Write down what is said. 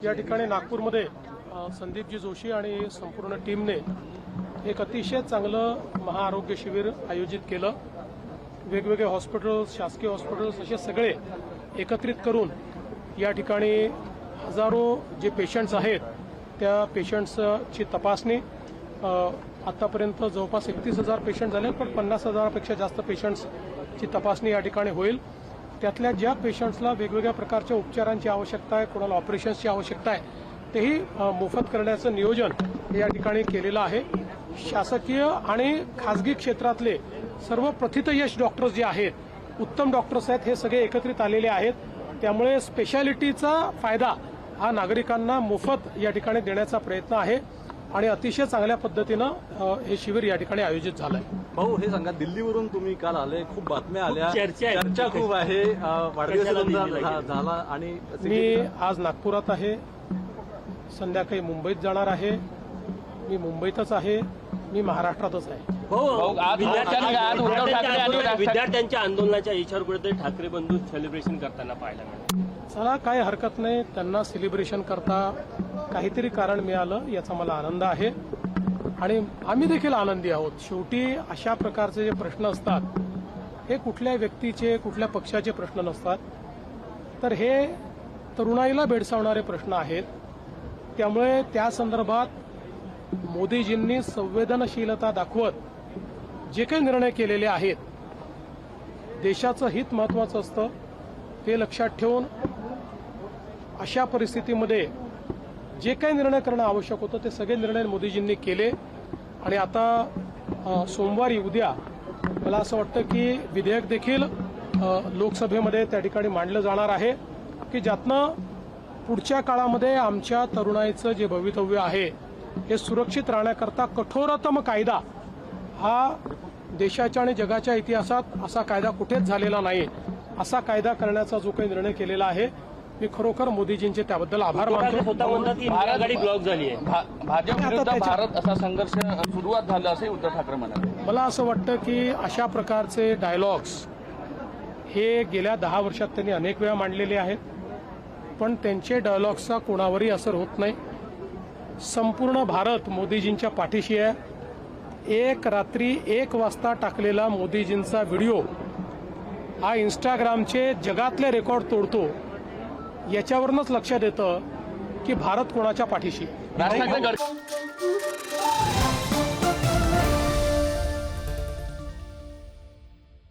या ठिकाणी नागपूरमध्ये संदीपजी जोशी आणि संपूर्ण टीमने एक अतिशय चांगलं महाआरोग्य शिबिर आयोजित केलं। वेगवेगळे हॉस्पिटल्स, शासकीय हॉस्पिटल्स असे सगळे एकत्रित करून या ठिकाणी हजारो जे पेशंट्स आहेत त्या पेशंट्सची तपासणी आतापर्यंत जवळपास 31,000 पेशंट झाले, पण 50,000पेक्षा जास्त पेशंट्सची तपासणी या ठिकाणी होईल। त्यातल्या ज्या पेशंट्सला वेगवेगळ्या प्रकारच्या उपचारांची आवश्यकता आहे, कोणाला ऑपरेशन्सची आवश्यकता आहे, तेही मोफत करण्याचं नियोजन या ठिकाणी केलेलं आहे। शासकीय आणि खासगी क्षेत्रातले सर्व प्रथितयश डॉक्टर्स जे आहेत, उत्तम डॉक्टर्स आहेत, हे सगळे एकत्रित आलेले आहेत। त्यामुळे स्पेशालिटीचा फायदा हा नागरिकांना मोफत या ठिकाणी देण्याचा प्रयत्न आहे आणि अतिशय चांगल्या पद्धतीनं हे शिबिर या ठिकाणी आयोजित झालंय। भाऊ, हे सांगा, दिल्लीवरून तुम्ही काल आले, खूप बातम्या आल्या, चर्चा खूप आहे, वाढदिवस झाला आणि मी आज नागपुरात आहे, संध्याकाळी मुंबईत जाणार आहे। मी मुंबईतच आहे, मी महाराष्ट्रातच आहे। विद्यार्थ्यांच्या आंदोलनाच्या इच्छावर कुठेतरी ठाकरे बंधू सेलिब्रेशन करताना पाहायला मिळालं। चला, काही हरकत नाही, त्यांना सेलिब्रेशन करता काहीतरी कारण मिळालं याचा मला आनंद आहे आणि आम्ही देखील आनंदी आहोत। शेवटी अशा प्रकारचे जे प्रश्न असतात हे कुठल्या व्यक्तीचे, कुठल्या पक्षाचे प्रश्न नसतात, तर हे तरुणाईला भेडसावणारे प्रश्न आहेत। त्यामुळे त्या संदर्भात मोदीजींनी संवेदनशीलता दाखवत जे काही निर्णय केलेले आहेत, देशाचं हित महत्वाचं असतं, ते लक्षात ठेवून अशा परिस्थितीमध्ये जे काही निर्णय करणं आवश्यक होतं ते सगळे निर्णय मोदीजींनी केले आणि आता सोमवारी उद्या मला असं वाटतं की विधेयक देखील लोकसभेमध्ये त्या ठिकाणी मांडलं जाणार आहे की ज्यातनं पुढच्या काळामध्ये आमच्या तरुणाईचं जे भवितव्य आहे हे सुरक्षित राहण्याकरता कठोरतम कायदा हा देशाच्या आणि जगाच्या इतिहासात असा कायदा कुठेच झालेला नाही, असा कायदा करण्याचा जो काही निर्णय केलेला आहे, मी खरोखर मोदीजींचे त्याबद्दल आभार मानतो। आघाडी ब्लॉक झाली आहे, भाजप विरुद्ध भारत असा संघर्ष सुरुवात झाला असे उद्धव ठाकरे म्हणाले। मला असं वाटतं की अशा प्रकारचे डायलॉग्स हे गेल्या 10 वर्षात त्यांनी अनेक वेळा मांडलेले आहेत, पण त्यांचे डायलॉग्सचा कोणावरही असर होत नाही। संपूर्ण भारत मोदीजींच्या पाठीशी आहे। एक रात्री 1 वाजता टाकलेला मोदीजींचा व्हिडिओ हा इंस्टाग्रामचे जगातले रेकॉर्ड तोडतो, याच्यावरूनच लक्षात येतं की भारत कोणाच्या पाठीशी आहे।